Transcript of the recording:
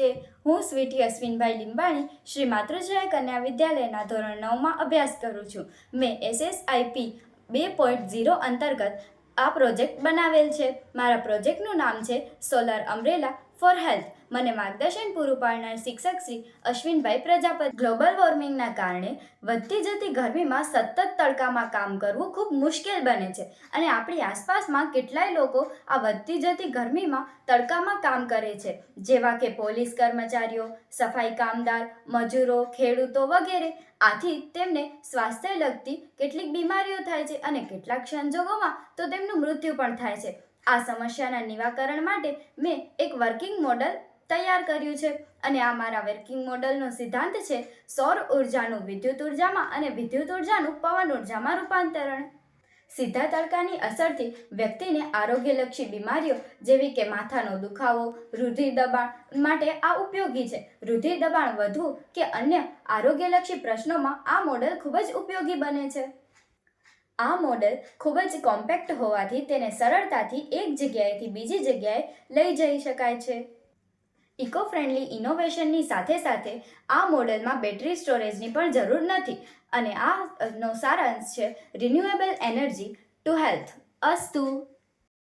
નમસ્તે, હું સ્વીટી અશ્વિનભાઈ લીંબાણી શ્રી માતૃજય કન્યા વિદ્યાલયના ધોરણ 9માં અભ્યાસ કરું છું. મેં SSIP 2.0 અંતર્ગત આ પ્રોજેક્ટ બનાવેલ છે. મારા પ્રોજેક્ટનું નામ છે સોલર અમ્બ્રેલા ફોર હેલ્થ. મને માર્ગદર્શન પૂરું પાડનાર શિક્ષક શ્રી અશ્વિનભાઈ પ્રજાપતિ. ગ્લોબલ વોર્મિંગના કારણે વધતી જતી ગરમીમાં સતત તડકામાં કામ કરવું ખૂબ મુશ્કેલ બને છે અને આપણી આસપાસમાં કેટલાય લોકો આ વધતી જતી ગરમીમાં તડકામાં કામ કરે છે, જેવા કે પોલીસ કર્મચારીઓ, સફાઈ કામદાર, મજૂરો, ખેડૂતો વગેરે. આથી તેમને સ્વાસ્થ્ય લગતી કેટલીક બીમારીઓ થાય છે અને કેટલાક સંજોગોમાં તો તેમનું મૃત્યુ પણ થાય છે. આ સમસ્યાના નિવારણ માટે મેં એક વર્કિંગ મોડલ તૈયાર કર્યું છે અને આ મારા વર્કિંગ મોડલનો સિદ્ધાંત છે સૌર ઉર્જાનું વિદ્યુત ઉર્જામાં અને વિદ્યુત ઉર્જાનું પવન ઉર્જામાં રૂપાંતરણ. સીધા તડકાની અસરથી વ્યક્તિને આરોગ્યલક્ષી બીમારીઓ જેવી કે માથાનો દુખાવો, રુધિર દબાણ માટે આ ઉપયોગી છે. રુધિર દબાણ વધવું કે અન્ય આરોગ્યલક્ષી પ્રશ્નોમાં આ મોડલ ખૂબ જ ઉપયોગી બને છે. આ મોડલ ખૂબ જ કોમ્પેક્ટ હોવાથી તેને સરળતાથી એક જગ્યાએથી બીજી જગ્યાએ લઈ જઈ શકાય છે. ઇકો ફ્રેન્ડલી ઇનોવેશનની સાથે સાથે આ મોડેલમાં બેટરી સ્ટોરેજની પણ જરૂર નથી અને આનો સારાંશ છે રિન્યુએબલ એનર્જી ટુ હેલ્થ. અસ્તુ.